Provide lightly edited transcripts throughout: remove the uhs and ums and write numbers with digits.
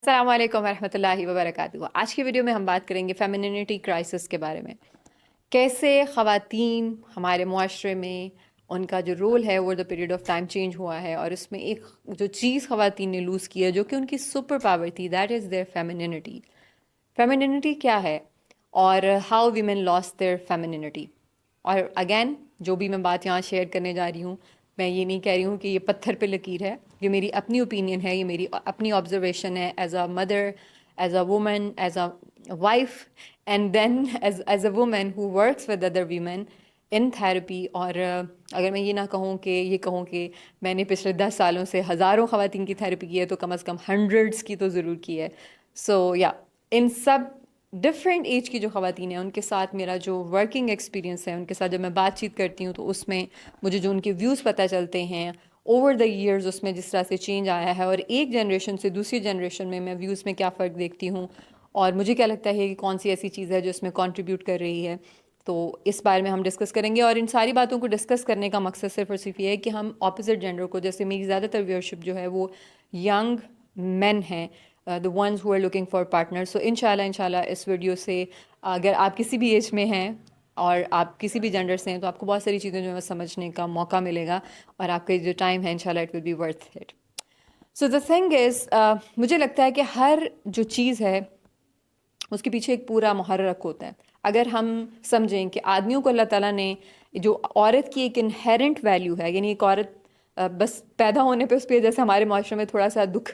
السلام علیکم ورحمۃ اللہ وبرکاتہ۔ آج کی ویڈیو میں ہم بات کریں گے فیمینینٹی کرائسس کے بارے میں، کیسے خواتین ہمارے معاشرے میں ان کا جو رول ہے over the period of time change ہوا ہے، اور اس میں ایک جو چیز خواتین نے لوز کی ہے جو کہ ان کی سپر پاور تھی، دیٹ از دیئر فیمینینٹی۔ فیمینینٹی کیا ہے اور ہاؤ ویمن لاس دیئر فیمینینٹی۔ اور اگین جو بھی میں بات یہاں شیئر کرنے جا رہی ہوں، میں یہ نہیں کہہ رہی ہوں کہ یہ پتھر پہ لکیر ہے، یہ میری اپنی اوپینین ہے، یہ میری اپنی آبزرویشن ہے as a mother, as a woman, as a wife, and then as a woman who works with other women in therapy. اور اگر میں یہ نہ کہوں کہ یہ کہوں کہ میں نے پچھلے 10 سالوں سے ہزاروں خواتین کی تھراپی کی ہے، تو کم از کم ہنڈریڈس کی تو ضرور کی ہے۔ سو یا ان سب ڈفرینٹ ایج کی جو خواتین ہیں ان کے ساتھ میرا جو ورکنگ ایکسپیرینس ہے، ان کے ساتھ جب میں بات چیت کرتی ہوں تو اس میں مجھے جو ان کے ویوز پتہ چلتے ہیں اوور دا ایئرز، اس میں جس طرح سے چینج آیا ہے، اور ایک جنریشن سے دوسری جنریشن میں ویوز میں کیا فرق دیکھتی ہوں، اور مجھے کیا لگتا ہے کہ کون سی ایسی چیز ہے جو اس میں کنٹریبیوٹ کر رہی ہے، تو اس بارے میں ہم ڈسکس کریں گے۔ اور ان ساری باتوں کو ڈسکس کرنے کا مقصد صرف اور صرف یہ ہے کہ ہم اپوزٹ جینڈر کو، جیسے میری زیادہ تر ویورشپ جو ہے وہ ینگ مین ہیں، the ones who are looking for partners. So انشاءاللہ اس ویڈیو سے اگر آپ کسی بھی ایج میں ہیں اور آپ کسی بھی جینڈر سے ہیں تو آپ کو بہت ساری چیزیں جو ہے سمجھنے کا موقع ملے گا، اور آپ کا جو ٹائم ہے انشاءاللہ it will be worth it. So the thing is, مجھے لگتا ہے کہ ہر جو چیز ہے اس کے پیچھے ایک پورا محرک ہوتا ہے۔ اگر ہم سمجھیں کہ آدمیوں کو اللہ تعالیٰ نے جو عورت کی ایک انہیرنٹ ویلیو ہے، یعنی ایک عورت بس پیدا ہونے پہ اس پہ جیسے ہمارے معاشرے میں تھوڑا سا دکھ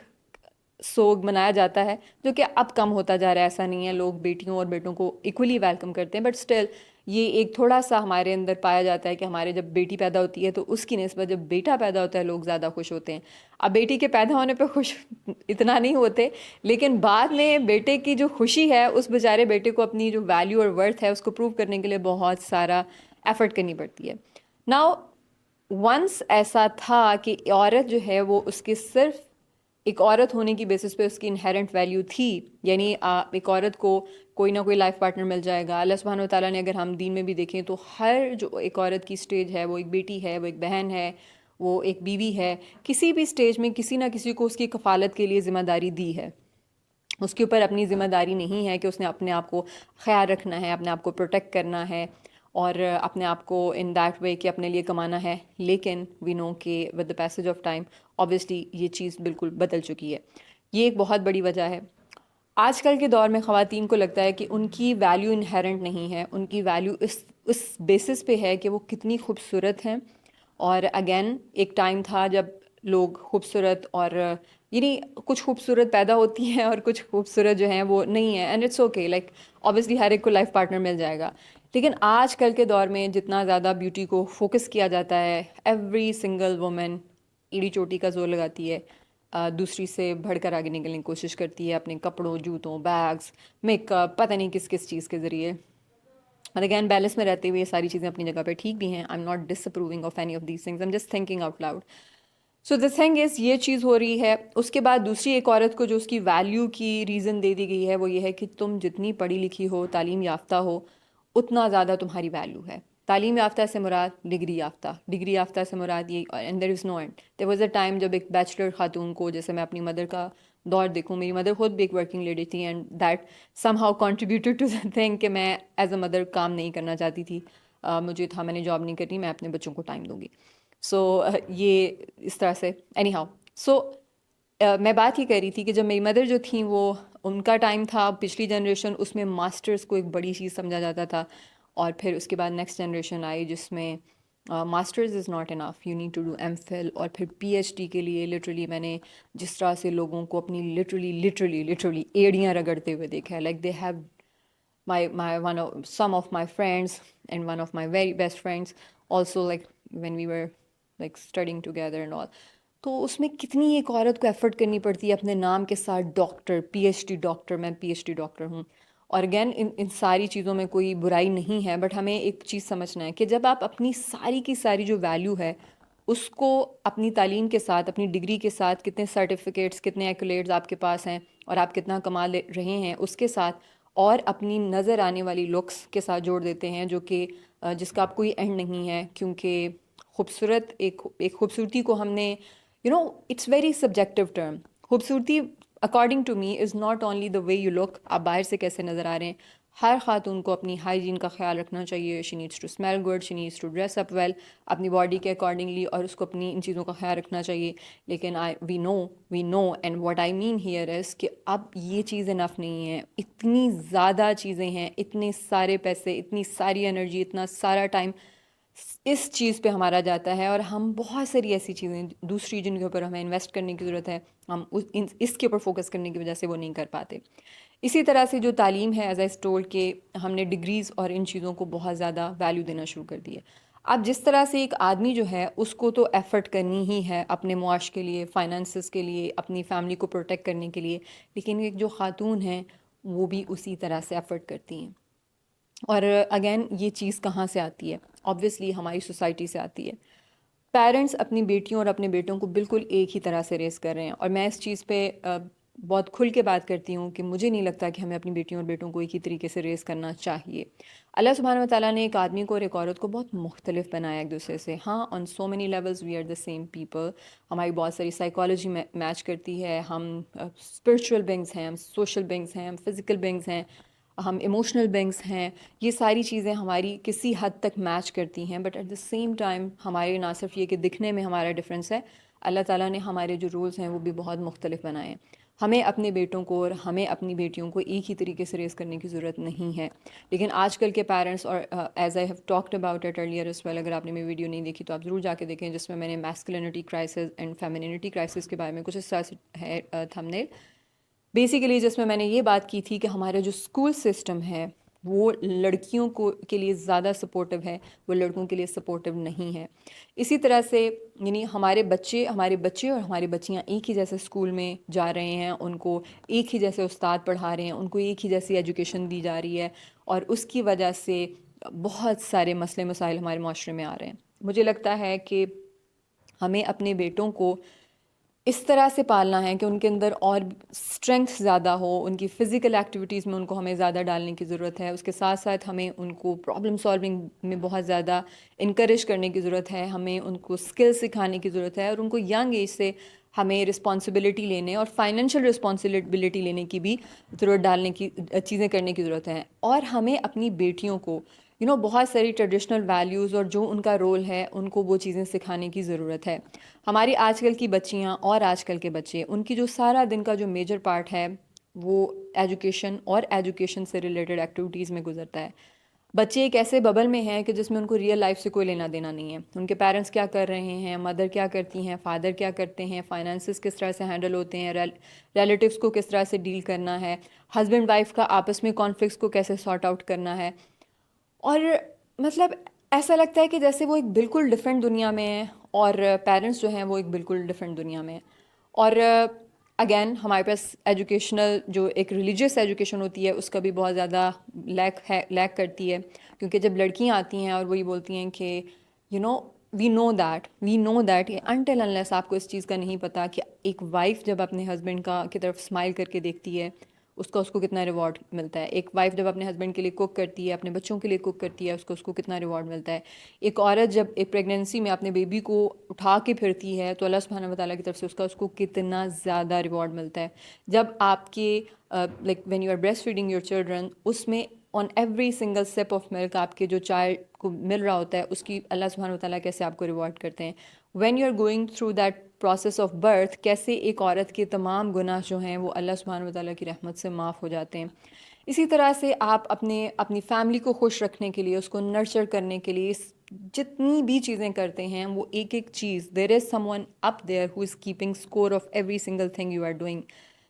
سوگ منایا جاتا ہے، جو کہ اب کم ہوتا جا رہا ہے، ایسا نہیں ہے، لوگ بیٹیوں اور بیٹوں کو ایکولی ویلکم کرتے ہیں، بٹ اسٹل یہ ایک تھوڑا سا ہمارے اندر پایا جاتا ہے کہ ہمارے جب بیٹی پیدا ہوتی ہے تو اس کی نسبت جب بیٹا پیدا ہوتا ہے لوگ زیادہ خوش ہوتے ہیں۔ اب بیٹی کے پیدا ہونے پہ خوش اتنا نہیں ہوتے، لیکن بعد میں بیٹے کی جو خوشی ہے اس بیچارے بیٹے کو اپنی جو ویلیو اور ورتھ ہے اس کو پروو کرنے کے لیے بہت سارا ایفرٹ کرنی پڑتی ہے۔ ناؤ ونس ایسا تھا کہ عورت جو ہے وہ اس کے صرف ایک عورت ہونے کی بیسس پہ اس کی انہیرنٹ ویلیو تھی، یعنی ایک عورت کو کوئی نہ کوئی لائف پارٹنر مل جائے گا۔ اللہ سبحانہ و تعالیٰ نے اگر ہم دین میں بھی دیکھیں تو ہر جو ایک عورت کی سٹیج ہے، وہ ایک بیٹی ہے، وہ ایک بہن ہے، وہ ایک بیوی ہے، کسی بھی سٹیج میں کسی نہ کسی کو اس کی کفالت کے لیے ذمہ داری دی ہے۔ اس کے اوپر اپنی ذمہ داری نہیں ہے کہ اس نے اپنے آپ کو خیال رکھنا ہے، اپنے آپ کو پروٹیکٹ کرنا ہے، اور اپنے آپ کو ان دیٹ وے کہ اپنے لیے کمانا ہے۔ لیکن وی نو کہ with the passage of time obviously یہ چیز بالکل بدل چکی ہے۔ یہ ایک بہت بڑی وجہ ہے۔ آج کل کے دور میں خواتین کو لگتا ہے کہ ان کی ویلیو انہیرنٹ نہیں ہے، ان کی ویلیو اس بیسس پہ ہے کہ وہ کتنی خوبصورت ہیں۔ اور اگین ایک ٹائم تھا جب لوگ خوبصورت اور یعنی کچھ خوبصورت پیدا ہوتی ہیں اور کچھ خوبصورت جو ہیں وہ نہیں ہیں، and it's okay, like obviously ہر ایک کو لائف پارٹنر مل جائے گا۔ لیکن آج کل کے دور میں جتنا زیادہ بیوٹی کو فوکس کیا جاتا ہے، ایوری سنگل وومن ایڑی چوٹی کا زور لگاتی ہے، دوسری سے بڑھ کر آگے نکلنے کی کوشش کرتی ہے اپنے کپڑوں، جوتوں، بیگس، میک اپ، پتہ نہیں کس کس چیز کے ذریعے۔ اور اگین بیلنس میں رہتے ہوئے یہ ساری چیزیں اپنی جگہ پہ ٹھیک بھی ہیں، I am not disapproving of any of these things, I am just thinking out loud. So the thing is, یہ چیز ہو رہی ہے۔ اس کے بعد دوسری ایک عورت کو جو اس کی ویلیو کی ریزن دے دی گئی ہے وہ یہ ہے کہ تم جتنی پڑھی لکھی ہو، تعلیم یافتہ ہو، اتنا زیادہ تمہاری ویلیو ہے۔ تعلیم یافتہ سے مراد ڈگری یافتہ، ڈگری یافتہ سے مراد یہ، and there is no end. There was a time جب ایک بیچلر خاتون کو، جیسے میں اپنی مدر کا دور دیکھوں، میری مدر خود بھی ایک ورکنگ لیڈی تھی، and that somehow contributed to the thing کہ میں ایز اے مدر کام نہیں کرنا چاہتی تھی، مجھے تھا میں نے جاب نہیں کرنی، میں اپنے بچوں کو ٹائم دوں گی۔ سو یہ اس طرح سے اینی ہاؤ، سو میں بات یہ کر رہی تھی کہ جب میری مدر جو تھیں، وہ ان کا ٹائم تھا، پچھلی جنریشن، اس میں ماسٹرز کو ایک بڑی چیز سمجھا جاتا تھا، اور پھر اس کے بعد نیکسٹ جنریشن آئی جس میں masters is not enough, you need to do M Phil, اور پھر پی ایچ ڈی کے لیے لٹرلی میں نے جس طرح سے لوگوں کو اپنی لٹرلی ایڑیاں رگڑتے ہوئے دیکھا ہے، like they have some of my friends and one of my very best friends also, like when we were like studying together and all، تو اس میں کتنی ایک عورت کو ایفرٹ کرنی پڑتی ہے اپنے نام کے ساتھ doctor, P H D doctor, میں پی ایچ ڈی ڈاکٹر ہوں۔ اور اگین ان ساری چیزوں میں کوئی برائی نہیں ہے، بٹ ہمیں ایک چیز سمجھنا ہے کہ جب آپ اپنی ساری کی ساری جو ویلیو ہے اس کو اپنی تعلیم کے ساتھ، اپنی ڈگری کے ساتھ، کتنے سرٹیفکیٹس، کتنے ایکولیٹس آپ کے پاس ہیں اور آپ کتنا کما رہے ہیں اس کے ساتھ، اور اپنی نظر آنے والی لکس کے ساتھ جوڑ دیتے ہیں، جو کہ جس کا اب کوئی اینڈ نہیں ہے، کیونکہ خوبصورت ایک خوبصورتی کو ہم نے اٹس ویری سبجیکٹیو ٹرم۔ خوبصورتی according to me is not only the way you look, آپ باہر سے کیسے نظر آ رہے ہیں. ہر خاتون کو اپنی ہائیجین کا خیال رکھنا چاہیے. She needs to smell good, she needs to dress up well اپنی باڈی کے اکارڈنگلی، اور اس کو اپنی ان چیزوں کا خیال رکھنا چاہیے. لیکن we know and what I mean here is کہ اب یہ چیز انف نہیں ہے. اتنی زیادہ چیزیں ہیں، اتنے سارے پیسے، اتنی ساری انرجی، اتنا سارا ٹائم اس چیز پہ ہمارا جاتا ہے، اور ہم بہت ساری ایسی چیزیں دوسری جن کے اوپر ہمیں انویسٹ کرنے کی ضرورت ہے، ہم اس کے اوپر فوکس کرنے کی وجہ سے وہ نہیں کر پاتے. اسی طرح سے جو تعلیم ہے، ایز آئی ٹولڈ، کہ ہم نے ڈگریز اور ان چیزوں کو بہت زیادہ ویلیو دینا شروع کر دی ہے. اب جس طرح سے ایک آدمی جو ہے اس کو تو ایفرٹ کرنی ہی ہے اپنے معاش کے لیے، فائنانسز کے لیے، اپنی فیملی کو پروٹیکٹ کرنے کے لیے، لیکن ایک جو خاتون ہیں وہ بھی اسی طرح سے ایفرٹ کرتی ہیں. اور اگین یہ چیز کہاں سے آتی ہے؟ آبویسلی ہماری سوسائٹی سے آتی ہے. پیرنٹس اپنی بیٹیوں اور اپنے بیٹوں کو بالکل ایک ہی طرح سے ریز کر رہے ہیں، اور میں اس چیز پہ بہت کھل کے بات کرتی ہوں کہ مجھے نہیں لگتا کہ ہمیں اپنی بیٹیوں اور بیٹوں کو ایک ہی طریقے سے ریز کرنا چاہیے. اللہ سبحانہ و تعالیٰ نے ایک آدمی کو اور ایک عورت کو بہت مختلف بنایا ایک دوسرے سے. ہاں، on so many levels we are the same people. ہماری بہت ساری سائیکالوجی میچ کرتی ہے، ہم اسپرچول بینگس ہیں، ہم سوشل بینگس ہیں، ہم فزیکل بینگس ہیں، ہم ایموشنل بینگس ہیں. یہ ساری چیزیں ہماری کسی حد تک میچ کرتی ہیں، but at the same time ہمارے نہ صرف یہ کہ دکھنے میں ہمارا ڈفرینس ہے، اللہ تعالیٰ نے ہمارے جو رولز ہیں وہ بھی بہت مختلف بنائے ہیں. ہمیں اپنے بیٹوں کو اور ہمیں اپنی بیٹیوں کو ایک ہی طریقے سے ریز کرنے کی ضرورت نہیں ہے. لیکن آج کل کے پیرنٹس، اور as I have talked about it earlier as well, اگر آپ نے میری ویڈیو نہیں دیکھی تو آپ ضرور جا کے دیکھیں، جس میں میں نے میسکلینٹی کرائسس اینڈ فیمینینٹی کرائسس کے بارے میں کچھ اس طرح سے ہے تھمبنیل. بیسیکلی جس میں میں نے یہ بات کی تھی کہ ہمارا جو اسکول سسٹم ہے وہ لڑکیوں کے لیے زیادہ سپورٹیو ہے، وہ لڑکوں کے لیے سپورٹیو نہیں ہے. اسی طرح سے یعنی ہمارے بچے اور ہماری بچیاں ایک ہی جیسے اسکول میں جا رہے ہیں، ان کو ایک ہی جیسے استاد پڑھا رہے ہیں، ان کو ایک ہی جیسی ایجوکیشن دی جا رہی ہے، اور اس کی وجہ سے بہت سارے مسئلے مسائل ہمارے معاشرے میں آ رہے ہیں. مجھے لگتا ہے کہ ہمیں اپنے بیٹوں کو اس طرح سے پالنا ہے کہ ان کے اندر اور اسٹرینگتھ زیادہ ہو، ان کی فزیکل ایکٹیویٹیز میں ان کو ہمیں زیادہ ڈالنے کی ضرورت ہے. اس کے ساتھ ساتھ ہمیں ان کو پرابلم سالونگ میں بہت زیادہ انکریج کرنے کی ضرورت ہے، ہمیں ان کو اسکل سکھانے کی ضرورت ہے، اور ان کو ینگ ایج سے ہمیں رسپانسبلٹی لینے اور فائنینشیل رسپانسبلٹی لینے کی بھی ضرورت، ڈالنے کی چیزیں کرنے کی ضرورت ہے. اور ہمیں اپنی بیٹیوں کو بہت ساری ٹریڈیشنل ویلیوز اور جو ان کا رول ہے ان کو وہ چیزیں سکھانے کی ضرورت ہے. ہماری آج کل کی بچیاں اور آج کل کے بچے، ان کی جو سارا دن کا جو میجر پارٹ ہے وہ ایجوکیشن سے ریلیٹڈ ایکٹیویٹیز میں گزرتا ہے. بچے ایک ایسے ببل میں ہیں کہ جس میں ان کو ریئل لائف سے کوئی لینا دینا نہیں ہے. ان کے پیرنٹس کیا کر رہے ہیں، مدر کیا کرتی ہیں، فادر کیا کرتے ہیں، فائنانسز کس طرح سے ہینڈل ہوتے ہیں، ریلیٹیوز کو کس طرح سے ڈیل کرنا ہے، ہسبینڈ وائف کا آپس میں کانفلکٹس کو کیسے سارٹ آؤٹ کرنا ہے. اور مطلب ایسا لگتا ہے کہ جیسے وہ ایک بالکل ڈفرینٹ دنیا میں ہے، اور پیرنٹس جو ہیں وہ ایک بالکل ڈفرینٹ دنیا میں. اور اگین ہمارے پاس ایجوکیشنل جو ایک ریلیجیس ایجوکیشن ہوتی ہے اس کا بھی بہت زیادہ لیک کرتی ہے. کیونکہ جب لڑکیاں آتی ہیں اور وہی بولتی ہیں کہ وی نو دیٹ انٹل انلیس آپ کو اس چیز کا نہیں پتا کہ ایک وائف جب اپنے ہسبینڈ کی طرف اسمائل کر کے دیکھتی ہے اس کو کتنا ریوارڈ ملتا ہے. ایک وائف جب اپنے ہسبینڈ کے لیے کوک کرتی ہے، اپنے بچوں کے لیے کوک کرتی ہے، اس کو کتنا ریوارڈ ملتا ہے. ایک عورت جب ایک پریگنینسی میں اپنے بیبی کو اٹھا کے پھرتی ہے تو اللہ سبحانہ و تعالیٰ کی طرف سے اس کو کتنا زیادہ ریوارڈ ملتا ہے. جب آپ کے like when you are breast feeding your children, اس میں on every single sip of milk آپ کے جو چائلڈ کو مل رہا ہوتا ہے اس کی اللہ سبحانہ و تعالیٰ کیسے آپ کو ریوارڈ کرتے ہیں. When you are going through that process of birth, کیسے ایک عورت کے تمام گناہ جو ہیں وہ اللہ سبحانہ و تعالیٰ کی رحمت سے معاف ہو جاتے ہیں. اسی طرح سے آپ اپنی فیملی کو خوش رکھنے کے لیے، اس کو نرچر کرنے کے لیے جتنی بھی چیزیں کرتے ہیں وہ ایک چیز، there is someone up there who is keeping score of every single thing you are doing.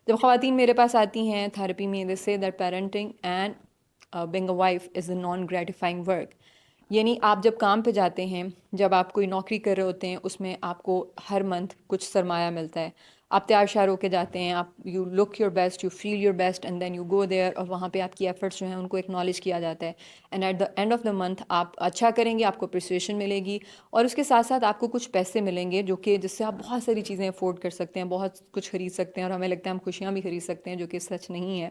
جب خواتین میرے پاس آتی ہیں تھراپی میں، دے سے that parenting and being a wife is a naan gratifying work. یعنی آپ جب کام پہ جاتے ہیں، جب آپ کوئی نوکری کر رہے ہوتے ہیں، اس میں آپ کو ہر منتھ کچھ سرمایہ ملتا ہے. آپ تیار شیار ہو کے جاتے ہیں، آپ you look your best, you feel your best, and then you go there, اور وہاں پہ آپ کی ایفرٹس جو ہیں ان کو ایکنالج کیا جاتا ہے. And at the end of the month آپ اچھا کریں گے، آپ کو اپریسیشن ملے گی، اور اس کے ساتھ ساتھ آپ کو کچھ پیسے ملیں گے جس سے آپ بہت ساری چیزیں افورڈ کر سکتے ہیں، بہت کچھ خرید سکتے ہیں، اور ہمیں لگتا ہے ہم خوشیاں بھی خرید سکتے ہیں، جو کہ سچ نہیں ہے.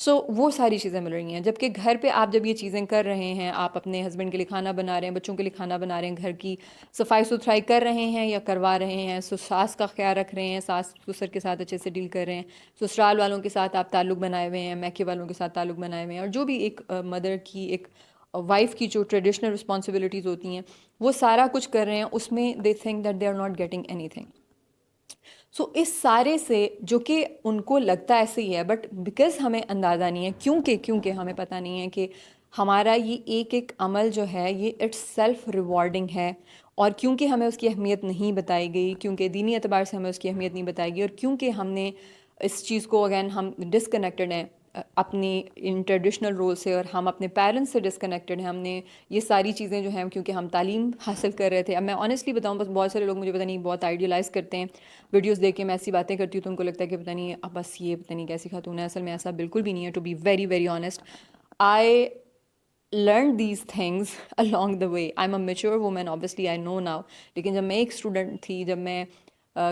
سو وہ ساری چیزیں مل رہی ہیں، جبکہ گھر پہ آپ جب یہ چیزیں کر رہے ہیں، آپ اپنے ہسبینڈ کے لیے کھانا بنا رہے ہیں، بچوں کے لیے کھانا بنا رہے ہیں، گھر کی صفائی ستھرائی کر رہے ہیں یا کروا رہے ہیں، ساس کا خیال رکھ رہے ہیں، ساس سسر کے ساتھ اچھے سے ڈیل کر رہے ہیں، سسرال والوں کے ساتھ آپ تعلق بنائے ہوئے ہیں، میکے والوں کے ساتھ تعلق بنائے ہوئے ہیں، اور جو بھی ایک مدر کی، ایک وائف کی جو ٹریڈیشنل رسپانسبلٹیز ہوتی ہیں وہ سارا کچھ کر رہے ہیں، اس میں they think that they are not getting anything. So اس سارے سے جو کہ ان کو لگتا ایسے ہی ہے، بٹ بیکاز ہمیں اندازہ نہیں ہے، کیونکہ ہمیں پتہ نہیں ہے کہ ہمارا یہ ایک ایک عمل جو ہے یہ اٹس سیلف ریوارڈنگ ہے، اور کیونکہ ہمیں اس کی اہمیت نہیں بتائی گئی، کیونکہ دینی اعتبار سے ہمیں اس کی اہمیت نہیں بتائی گئی، اور کیونکہ ہم نے اس چیز کو اگین ہم ڈسکنیکٹڈ ہیں اپنی ان ٹریڈیشنل رول سے، اور ہم اپنے پیرنٹس سے ڈسکنیکٹڈ ہیں. ہم نے یہ ساری چیزیں جو ہیں کیونکہ ہم تعلیم حاصل کر رہے تھے. اب میں آنیسٹلی بتاؤں، بس بہت سارے لوگ مجھے پتہ نہیں بہت آئیڈیلائز کرتے ہیں، ویڈیوز دیکھ کے میں ایسی باتیں کرتی ہوں تو ان کو لگتا ہے کہ پتہ نہیں اب بس یہ پتہ نہیں کیسی خاتون ہے. اصل میں ایسا بالکل بھی نہیں ہے. To be very very honest, I learned these things along the way. I'm a mature woman, obviously I know now. لیکن جب میں ایک اسٹوڈنٹ تھی، جب میں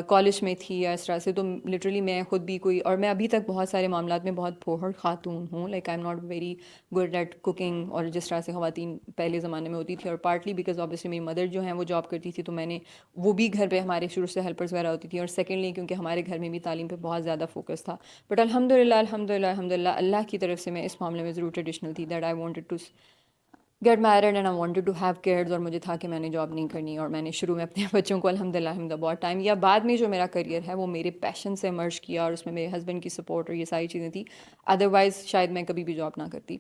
کالج میں تھی یا اس طرح سے، تو لٹرلی میں خود بھی کوئی، اور میں ابھی تک بہت سارے معاملات میں بہت پوہر خاتون ہوں. Like I am not very good at cooking, اور جس طرح سے خواتین پہلے زمانے میں ہوتی تھی، اور پارٹلی بیکاز آبویسلی میری مدر جو ہیں وہ جاب کرتی تھی، تو میں نے وہ بھی گھر پہ ہمارے شروع سے ہیلپرز وغیرہ ہوتی تھی، اور سیکنڈلی کیونکہ ہمارے گھر میں بھی تعلیم پہ بہت زیادہ فوکس تھا. بٹ الحمد للہ اللہ کی طرف سے میں اس معاملے میں ضرور ٹریڈیشنل تھی، that I wanted to get married and I wanted to have careers. اور مجھے تھا کہ میں نے جاب نہیں کرنی، اور میں نے شروع میں اپنے بچوں کو الحمد للہ بہت ٹائم، یا بعد میں جو میرا کریئر ہے وہ میرے پیشن سے مرج کیا، اور اس میں میرے ہسبینڈ کی سپورٹ اور یہ ساری چیزیں تھیں. ادروائز شاید میں کبھی بھی جاب نہ کرتی.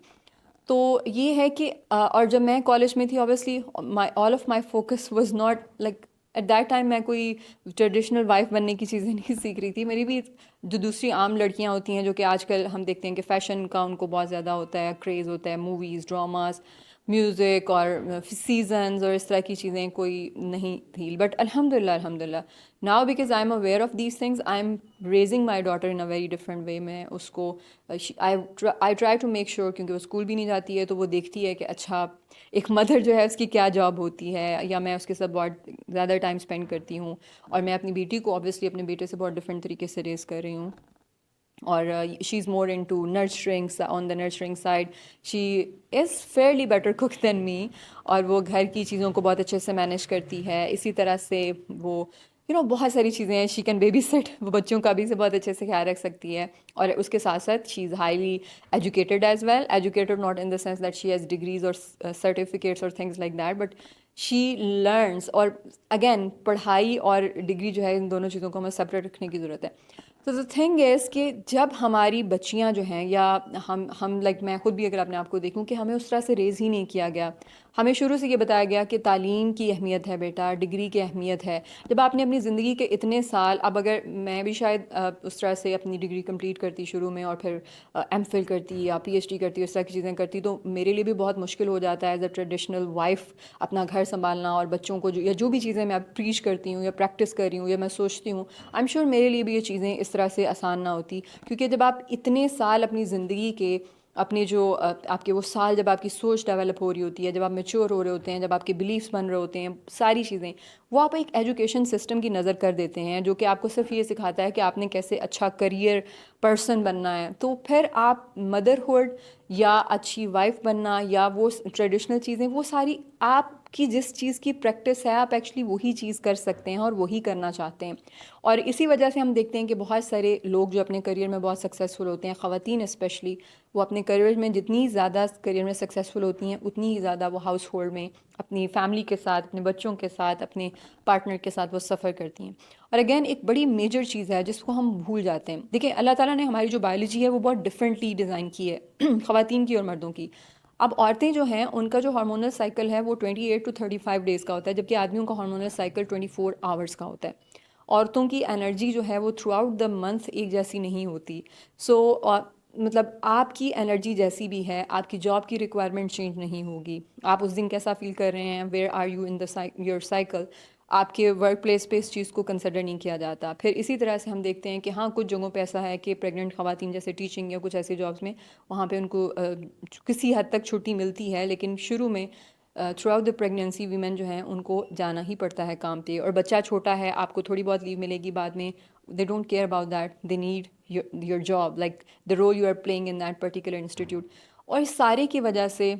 تو یہ ہے کہ اور جب میں کالج میں تھی، obviously all of my focus was not like at that time, میں کوئی ٹریڈیشنل وائف بننے کی چیزیں نہیں سیکھ رہی تھی. میری بھی جو دوسری عام لڑکیاں ہوتی ہیں جو کہ آج کل ہم دیکھتے ہیں کہ فیشن کا ان کو بہت زیادہ ہوتا ہے، کریز ہوتا ہے، موویز، ڈراماز، میوزک اور سیزنز اور اس طرح کی چیزیں کوئی نہیں تھی. بٹ الحمد للہ now because I am aware of these things, I am raising my daughter in a very different way. میں اس کو I try to make sure, کیونکہ وہ اسکول بھی نہیں جاتی ہے تو وہ دیکھتی ہے کہ اچھا ایک مدر جو ہے اس کی کیا جاب ہوتی ہے، یا میں اس کے ساتھ بہت زیادہ ٹائم اسپینڈ کرتی ہوں. اور میں اپنی بیٹی کو اوبیسلی اپنے بیٹے سے بہت ڈفرینٹ طریقے سے ریز کر رہی ہوں. اور she is more into nurturing, on the nurturing side she is fairly better cook than me. اور وہ گھر کی چیزوں کو بہت اچھے سے مینیج کرتی ہے. اسی طرح سے وہ بہت ساری چیزیں ہیں، شی کین بیبی سٹ، وہ بچوں کا بھی سے بہت اچھے سے خیال رکھ سکتی ہے. اور اس کے ساتھ ساتھ she is highly educated as well, educated not in the sense that she has degrees اور سرٹیفکیٹس اور things like that, but she learns. اور اگین پڑھائی اور ڈگری جو ہے، ان دونوں چیزوں کو ہمیں سپریٹ رکھنے کی ضرورت ہے. تو دا تھنگ از کہ جب ہماری بچیاں جو ہیں، یا ہم لائک میں خود بھی اگر اپنے آپ کو دیکھوں کہ ہمیں اس طرح سے ریز ہی نہیں کیا گیا. ہمیں شروع سے یہ بتایا گیا کہ تعلیم کی اہمیت ہے بیٹا، ڈگری کی اہمیت ہے. جب آپ نے اپنی زندگی کے اتنے سال، اب اگر میں بھی شاید اس طرح سے اپنی ڈگری کمپلیٹ کرتی شروع میں، اور پھر ایم فل کرتی یا پی ایچ ڈی کرتی، اس طرح کی چیزیں کرتی، تو میرے لیے بھی بہت مشکل ہو جاتا ہے ایز اے ٹریڈیشنل وائف اپنا گھر سنبھالنا، اور بچوں کو یا جو بھی چیزیں میں اب پریچ کرتی ہوں یا پریکٹس کر رہی ہوں یا میں سوچتی ہوں، آئی ایم شیور میرے لیے بھی یہ چیزیں اس طرح سے آسان نہ ہوتی. کیونکہ جب آپ اتنے سال اپنی زندگی کے، اپنے جو آپ کے وہ سال، جب آپ کی سوچ ڈیولپ ہو رہی ہوتی ہے، جب آپ میچور ہو رہے ہوتے ہیں، جب آپ کے بلیفس بن رہے ہوتے ہیں، ساری چیزیں وہ آپ ایک ایجوکیشن سسٹم کی نظر کر دیتے ہیں، جو کہ آپ کو صرف یہ سکھاتا ہے کہ آپ نے کیسے اچھا کریئر پرسن بننا ہے. تو پھر آپ مدرہڈ یا اچھی وائف بننا یا وہ ٹریڈیشنل چیزیں، وہ ساری آپ کی جس چیز کی پریکٹس ہے، آپ ایکچولی وہی چیز کر سکتے ہیں اور وہی کرنا چاہتے ہیں. اور اسی وجہ سے ہم دیکھتے ہیں کہ بہت سارے لوگ جو اپنے کریئر میں بہت سکسیزفل ہوتے ہیں، خواتین اسپیشلی، وہ اپنے کریئر میں جتنی زیادہ کریئر میں سکسیزفل ہوتی ہیں، اتنی ہی زیادہ وہ ہاؤس ہولڈ میں اپنی فیملی کے ساتھ، اپنے بچوں کے ساتھ، اپنے پارٹنر کے ساتھ وہ سفر کرتی ہیں. اور اگین ایک بڑی میجر چیز ہے جس کو ہم بھول جاتے ہیں. دیکھیں اللہ تعالیٰ نے ہماری جو بایولوجی ہے وہ بہت ڈفرینٹلی ڈیزائن کی ہے خواتین کی اور مردوں کی. اب عورتیں جو ہیں ان کا جو ہارمونل سائیکل ہے وہ 28 to 35 ڈیز کا ہوتا ہے، جبکہ آدمیوں کا ہارمونل سائیکل 24 آورس کا ہوتا ہے. عورتوں کی انرجی جو ہے وہ تھرو آؤٹ دا منتھ ایک جیسی نہیں ہوتی. سو مطلب آپ کی انرجی جیسی بھی ہے، آپ کی جاب کی ریکوائرمنٹ چینج نہیں ہوگی. آپ اس دن کیسا فیل کر رہے ہیں، where are you in the your cycle, آپ کے ورک پلیس پہ اس چیز کو کنسیڈر نہیں کیا جاتا. پھر اسی طرح سے ہم دیکھتے ہیں کہ ہاں کچھ جگہوں پہ ایسا ہے کہ پریگننٹ خواتین جیسے ٹیچنگ یا کچھ ایسے جابس میں، وہاں پہ ان کو کسی حد تک چھٹی ملتی ہے، لیکن شروع میں through out the pregnancy women جو ہیں ان کو جانا ہی پڑتا ہے کام پہ, اور بچہ چھوٹا ہے, آپ کو تھوڑی بہت لیو ملے گی, بعد میں they don't care about that, they need your job, like the role you are playing in that particular institute. اور اس سارے کی وجہ سے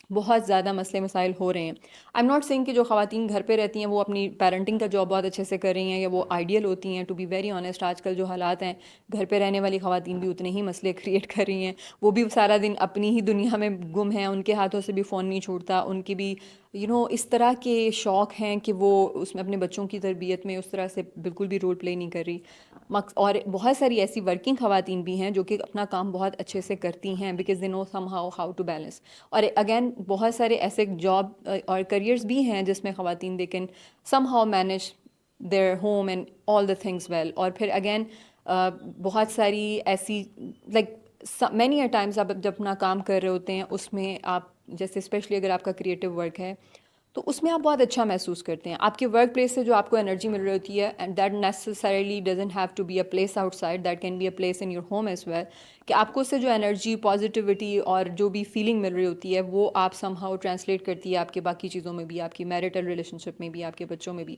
بہت زیادہ مسئلے مسائل ہو رہے ہیں. آئی ایم ناٹ سینگ کہ جو خواتین گھر پہ رہتی ہیں وہ اپنی پیرنٹنگ کا جاب بہت اچھے سے کر رہی ہیں یا وہ آئیڈیل ہوتی ہیں. ٹو بی ویری آنیسٹ, آج کل جو حالات ہیں, گھر پہ رہنے والی خواتین بھی اتنے ہی مسئلے کریٹ کر رہی ہیں. وہ بھی سارا دن اپنی ہی دنیا میں گم ہیں, ان کے ہاتھوں سے بھی فون نہیں چھوٹتا, ان کی بھی اس طرح کے شوق ہیں کہ وہ اس میں اپنے بچوں کی تربیت میں اس طرح سے بالکل بھی رول پلے نہیں کر رہی. اور بہت ساری ایسی ورکنگ خواتین بھی ہیں جو کہ اپنا کام بہت اچھے سے کرتی ہیں, because they know somehow to ٹو بیلنس. اور اگین بہت سارے ایسے جاب اور کریئرز بھی ہیں جس میں خواتین they can somehow manage their home and all the things well. اور پھر اگین بہت ساری ایسی لائک مینی اے ٹائمز آپ جب اپنا کام کر رہے ہوتے ہیں اس میں آپ جیسے اسپیشلی اگر آپ کا کریٹو ورک ہے تو اس میں آپ بہت اچھا محسوس کرتے ہیں. آپ کے ورک پلیس سے جو آپ کو انرجی مل رہی ہوتی ہے, and that necessarily doesn't have to be a place outside, that can be a place in your home as well, کہ آپ کو اس سے جو انرجی, پازیٹیوٹی اور جو بھی فیلنگ مل رہی ہوتی ہے وہ آپ سم ہاؤ ٹرانسلیٹ کرتی ہے آپ کے باقی چیزوں میں بھی, آپ کی میرٹل ریلیشن شپ میں بھی, آپ کے بچوں میں بھی.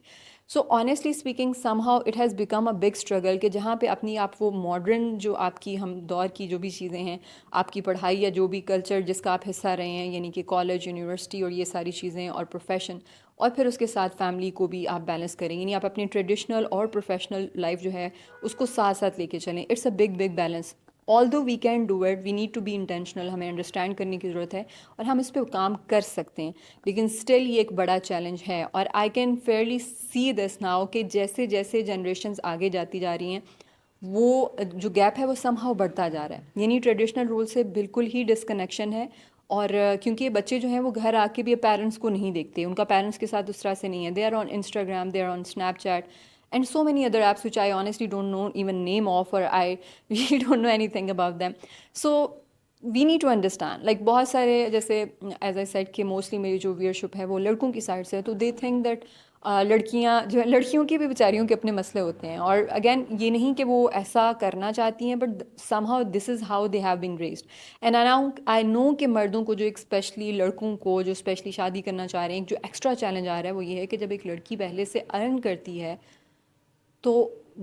So honestly speaking somehow it has become a big struggle, کہ جہاں پہ اپنی آپ وہ ماڈرن جو آپ کی ہم دور کی جو بھی چیزیں ہیں, آپ کی پڑھائی یا جو بھی کلچر جس کا آپ حصہ رہے ہیں, یعنی کہ کالج, یونیورسٹی اور یہ ساری چیزیں, اور پروفیشن, اور پھر اس کے ساتھ فیملی کو بھی آپ بیلنس کریں, یعنی آپ اپنی ٹریڈیشنل اور پروفیشنل لائف جو ہے اس کو ساتھ ساتھ لے کے چلیں. It's a big balance. although we can do it, we need to be intentional, ہمیں انڈرسٹینڈ کرنے کی ضرورت ہے اور ہم اس پہ کام کر سکتے ہیں, لیکن اسٹل یہ ایک بڑا چیلنج ہے. اور I can fairly see this now کہ جیسے جیسے جنریشنز آگے جاتی جا رہی ہیں وہ جو گیپ ہے وہ سم ہاؤ بڑھتا جا رہا ہے, یعنی ٹریڈیشنل رول سے بالکل ہی ڈسکنیکشن ہے. اور کیونکہ بچے جو ہیں وہ گھر آ کے بھی پیرنٹس کو نہیں دیکھتے, ان کا پیرنٹس کے ساتھ اس طرح سے نہیں ہے. They are on Instagram, they are on Snapchat and so many other apps which I honestly don't know even name of, or I really don't know anything about them. So we need to understand, like بہت سارے جیسے as I said کہ mostly میری جو ویئرشپ ہے وہ لڑکوں کی سائڈ سے ہے, تو they think that لڑکیاں جو ہے, لڑکیوں کی بھی بیچاریوں کے اپنے مسئلے ہوتے ہیں. اور اگین یہ نہیں کہ وہ ایسا کرنا چاہتی ہیں, but somehow this is how they have been raised. And I know کہ مردوں کو جو ایک اسپیشلی لڑکوں کو جو اسپیشلی شادی کرنا چاہ رہے ہیں, ایک جو ایکسٹرا چیلنج آ رہا ہے وہ یہ ہے کہ جب ایک لڑکی پہلے سے ارن کرتی ہے تو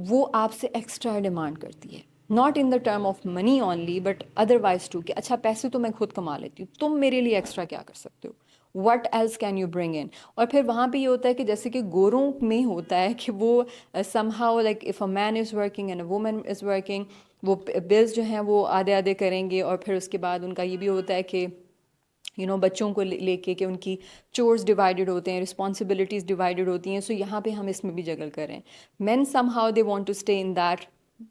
وہ آپ سے ایکسٹرا ڈیمانڈ کرتی ہے, not in the term of money only but otherwise too, کہ اچھا پیسے تو میں خود کما لیتی ہوں, تم میرے لیے ایکسٹرا کیا کر سکتے ہو, what else can you bring in. اور پھر وہاں پہ یہ ہوتا ہے کہ جیسے کہ گوروں میں ہوتا ہے کہ وہ somehow like if a man is working and a woman is working, وہ بلز جو ہیں وہ آدھے آدھے کریں گے, اور پھر اس کے بعد ان کا یہ بھی ہوتا ہے کہ بچوں کو لے کے کہ ان کی چورز ڈیوائڈیڈ ہوتے ہیں, رسپانسبلٹیز ڈیوائڈیڈ ہوتی ہیں. سو یہاں پہ ہم اس میں بھی جگل کر رہے ہیں. Man somehow they want to stay in that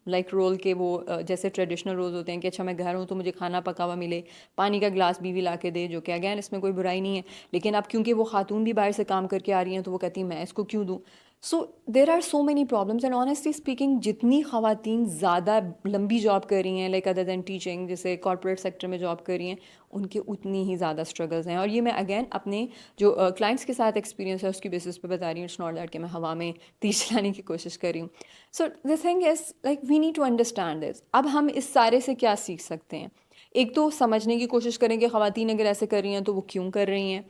like role, کہ وہ جیسے ٹریڈیشنل رولز ہوتے ہیں کہ اچھا میں گھر ہوں تو مجھے کھانا پکا ہوا ملے, پانی کا گلاس بیوی لا کے دے, جو کہ اگین اس میں کوئی برائی نہیں ہے, لیکن اب کیونکہ وہ خاتون بھی باہر سے کام کر کے آ رہی ہیں تو وہ کہتی ہیں میں اس کو کیوں دوں. So there are so many problems. And honestly speaking جتنی خواتین زیادہ لمبی جاب کر رہی ہیں, لائک ادر دین ٹیچنگ, جیسے کارپوریٹ سیکٹر میں جاب کر رہی ہیں, ان کے اتنی ہی زیادہ اسٹرگلز ہیں. اور یہ میں اگین اپنے جو کلائنٹس کے ساتھ ایکسپیرینس ہے اس کی بیسس پہ بتا رہی ہوں. اٹس ناٹ دیٹ کہ میں ہوا میں تیر چلانے کی کوشش کر رہی ہوں. So the thing is like we need to understand this. اب ہم اس سارے سے کیا سیکھ سکتے ہیں؟ ایک تو سمجھنے کی کوشش کریں کہ خواتین اگر ایسے کر رہی ہیں تو وہ کیوں کر رہی ہیں,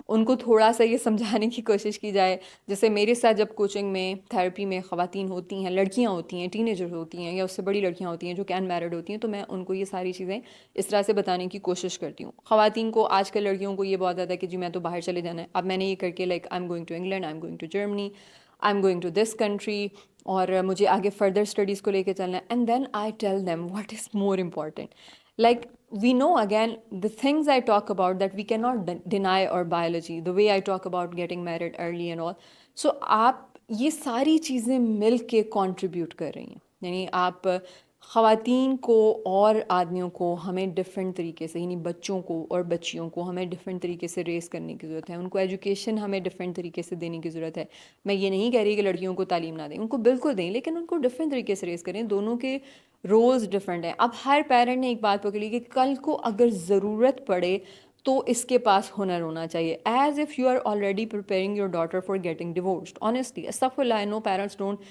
ان کو تھوڑا سا یہ سمجھانے کی کوشش کی جائے. جیسے میرے ساتھ جب کوچنگ میں تھیراپی میں خواتین ہوتی ہیں, لڑکیاں ہوتی ہیں, ٹین ایجر ہوتی ہیں یا اس سے بڑی لڑکیاں ہوتی ہیں جو کہ ان میرڈ ہوتی ہیں, تو میں ان کو یہ ساری چیزیں اس طرح سے بتانے کی کوشش کرتی ہوں. خواتین کو, آج کل لڑکیوں کو یہ بہت زیادہ ہے کہ جی میں تو باہر چلے جانا ہے. اب میں نے یہ کر کے like I am going to England, I am going to Germany, I am going to this country, اور مجھے آگے فردر اسٹڈیز کو لے کے چلنا ہے. And then I tell them what is more important. Like we know again the things I talk about that we cannot deny our biology, the way I talk about getting married early and all. So آپ یہ ساری چیزیں مل کے contribute کر رہی ہیں, یعنی آپ خواتین کو اور آدمیوں کو ہمیں ڈفرینٹ طریقے سے, یعنی بچوں کو اور بچیوں کو ہمیں ڈفرینٹ طریقے سے ریز کرنے کی ضرورت ہے. ان کو ایجوکیشن ہمیں ڈفرینٹ طریقے سے دینے کی ضرورت ہے. میں یہ نہیں کہہ رہی کہ لڑکیوں کو تعلیم نہ دیں, ان کو بالکل دیں, لیکن ان کو ڈفرینٹ طریقے سے ریز کریں. دونوں کے رولز ڈفرینٹ ہیں. اب ہر پیرنٹ نے ایک بات پکڑی کہ کل کو اگر ضرورت پڑے تو اس کے پاس ہنر ہونا چاہیے. As if you are already preparing your daughter for getting divorced. Honestly استغفر اللہ, I know parents don't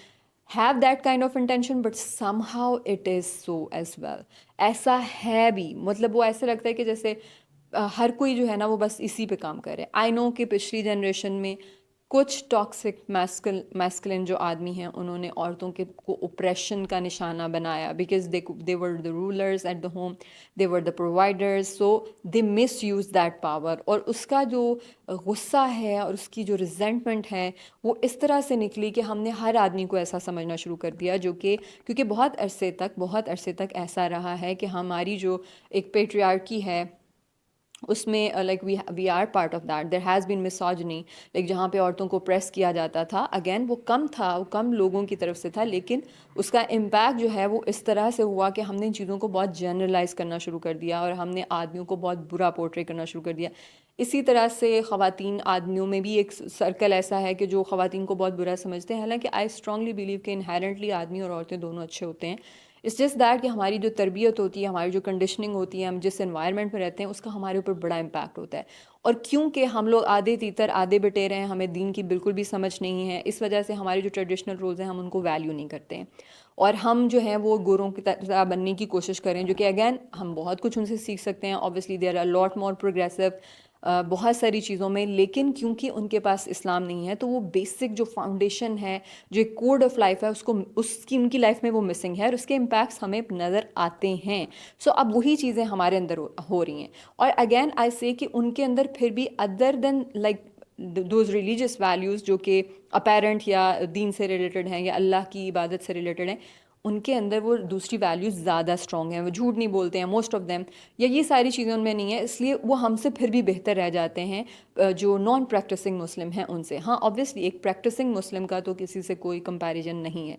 have that kind of intention, but somehow it is so as well. ایسا ہے بھی, مطلب وہ ایسے لگتا ہے کہ جیسے ہر کوئی جو ہے نا وہ بس اسی پہ کام کر رہے ہیں. آئی نو کہ پچھلی جنریشن میں کچھ ٹاکسک میسکلن جو آدمی ہیں انہوں نے عورتوں کے کو اوپریشن کا نشانہ بنایا, because they were the rulers at the home, they were the providers, so they misuse that power. اور اس کا جو غصہ ہے اور اس کی جو ریزنٹمنٹ ہے وہ اس طرح سے نکلی کہ ہم نے ہر آدمی کو ایسا سمجھنا شروع کر دیا, جو کہ کیونکہ بہت عرصے تک ایسا رہا ہے کہ ہماری جو ایک پیٹریارکی ہے اس میں like we are part of that. There has been misogyny, like جہاں پہ عورتوں کو پریس کیا جاتا تھا, اگین وہ کم تھا, وہ کم لوگوں کی طرف سے تھا, لیکن اس کا امپیکٹ جو ہے وہ اس طرح سے ہوا کہ ہم نے ان چیزوں کو بہت جنرلائز کرنا شروع کر دیا اور ہم نے آدمیوں کو بہت برا پورٹری کرنا شروع کر دیا. اسی طرح سے خواتین آدمیوں میں بھی ایک سرکل ایسا ہے کہ جو خواتین کو بہت برا سمجھتے ہیں, حالانکہ آئی اسٹرانگلی بلیو کہ انہیرنٹلی آدمی اور عورتیں دونوں اچھے ہوتے ہیں. اٹس جسٹ دیٹ کہ ہماری جو تربیت ہوتی ہے, ہماری جو کنڈیشننگ ہوتی ہے, ہم جس انوائرمنٹ میں رہتے ہیں اس کا ہمارے اوپر بڑا امپیکٹ ہوتا ہے. اور کیونکہ ہم لوگ آدھے تیتر آدھے بٹیر ہیں, ہمیں دین کی بالکل بھی سمجھ نہیں ہے, اس وجہ سے ہمارے جو ٹریڈیشنل رولز ہیں ہم ان کو ویلیو نہیں کرتے ہیں, اور ہم جو ہیں وہ گوروں کی طرح بننے کی کوشش کریں, جو کہ اگین ہم بہت کچھ ان سے سیکھ سکتے ہیں. Obviously they are lot more progressive بہت ساری چیزوں میں, لیکن کیونکہ ان کے پاس اسلام نہیں ہے تو وہ بیسک جو فاؤنڈیشن ہے, جو ایک کوڈ آف لائف ہے, ان کی لائف میں وہ مسنگ ہے, اور اس کے امپیکٹس ہمیں نظر آتے ہیں. سو اب وہی چیزیں ہمارے اندر ہو رہی ہیں. اور اگین آئی سے کہ ان کے اندر پھر بھی other than like those religious values جو کہ اپیرنٹ یا دین سے ریلیٹڈ ہیں یا اللہ کی عبادت سے ریلیٹڈ ہیں, ان کے اندر وہ دوسری ویلیوز زیادہ اسٹرانگ ہیں, وہ جھوٹ نہیں بولتے ہیں موسٹ آف دیم, یا یہ ساری چیزیں ان میں نہیں ہیں, اس لیے وہ ہم سے پھر بھی بہتر رہ جاتے ہیں جو نان پریکٹسنگ مسلم ہیں ان سے. ہاں اوبویسلی ایک پریکٹسنگ مسلم کا تو کسی سے کوئی کمپیریزن نہیں ہے.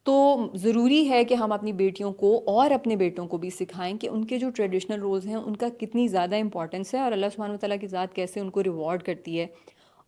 تو ضروری ہے کہ ہم اپنی بیٹیوں کو اور اپنے بیٹوں کو بھی سکھائیں کہ ان کے جو ٹریڈیشنل رولز ہیں ان کا کتنی زیادہ امپورٹنس ہے, اور اللہ سبحانہ وتعالیٰ کی ذات کیسے ان کو ریوارڈ کرتی ہے.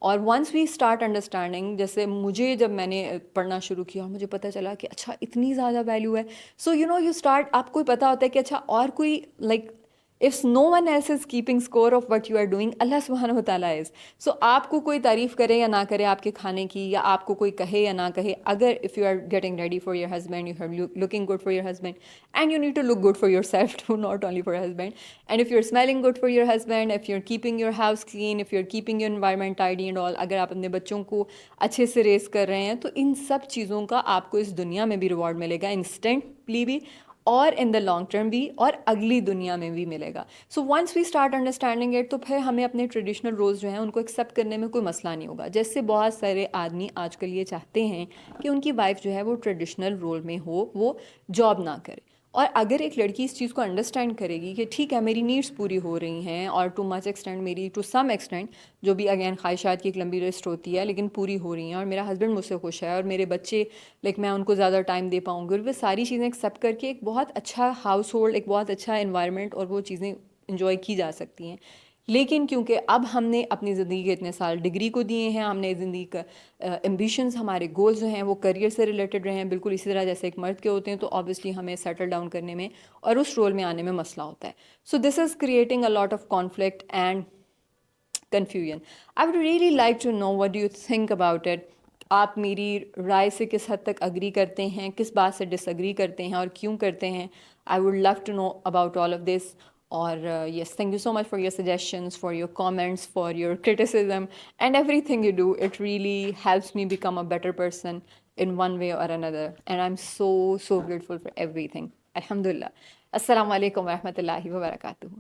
اور ونس وی اسٹارٹ انڈرسٹینڈنگ, جیسے مجھے جب میں نے پڑھنا شروع کیا اور مجھے پتہ چلا کہ اچھا اتنی زیادہ ویلیو ہے, سو یو اسٹارٹ, آپ کو پتہ ہوتا ہے کہ اچھا اور کوئی like if no one else is keeping score of what you are doing, اللہ سبحانہ و تعالیٰ از. سو آپ کو کوئی تعریف کرے یا نہ کرے آپ کے کھانے کی, یا آپ کو کوئی کہے یا نہ کہے, اگر if you are getting ready for your husband, you are looking good for your husband, and you need to look good for your yourself, too not only ہسبینڈ, and if you are smiling good for your husband, if you are keeping your house clean, if you are keeping your environment tidy and all, اگر آپ اپنے بچوں کو اچھے سے raise کر رہے ہیں, تو ان سب چیزوں کا آپ کو اس دنیا میں بھی ریوارڈ ملے گا, انسٹنٹلی بھی, اور ان دا لانگ ٹرم بھی, اور اگلی دنیا میں بھی ملے گا. So once we start understanding it, تو پھر ہمیں اپنے ٹریڈیشنل رولز جو ہیں ان کو ایکسیپٹ کرنے میں کوئی مسئلہ نہیں ہوگا. جیسے بہت سارے آدمی آج کل یہ چاہتے ہیں کہ ان کی وائف جو ہے وہ ٹریڈیشنل رول میں ہو, وہ جاب نہ کرے. اور اگر ایک لڑکی اس چیز کو انڈرسٹینڈ کرے گی کہ ٹھیک ہے میری نیڈس پوری ہو رہی ہیں, اور ٹو مچ ایکسٹینڈ میری ٹو سم ایکسٹینڈ, جو بھی اگین خواہشات کی ایک لمبی لسٹ ہوتی ہے, لیکن پوری ہو رہی ہیں, اور میرا ہسبینڈ مجھ سے خوش ہے, اور میرے بچے لائک میں ان کو زیادہ ٹائم دے پاؤں گی, اور وہ ساری چیزیں ایکسیپٹ کر کے ایک بہت اچھا ہاؤس ہولڈ, ایک بہت اچھا انوائرمنٹ, اور وہ چیزیں انجوائے کی جا سکتی ہیں. لیکن کیونکہ اب ہم نے اپنی زندگی کے اتنے سال ڈگری کو دیے ہیں, ہم نے زندگی کا ایمبیشنز, ہمارے گولز جو ہیں وہ کریئر سے ریلیٹڈ رہے ہیں, بالکل اسی طرح جیسے ایک مرد کے ہوتے ہیں, تو آبویسلی ہمیں سیٹل ڈاؤن کرنے میں اور اس رول میں آنے میں مسئلہ ہوتا ہے. So this is creating a lot of conflict and confusion. I would really like to know what do you think about it. آپ میری رائے سے کس حد تک اگری کرتے ہیں, کس بات سے ڈس اگری کرتے ہیں, اور کیوں کرتے ہیں. I would love to know about all of this. اور yes, thank you so much for your suggestions, for your comments, for your criticism, and everything you do. It really helps me become a better person in one way or another, and I'm so grateful for everything. Alhamdulillah. Assalamu alaikum wa rahmatullahi wa barakatuh.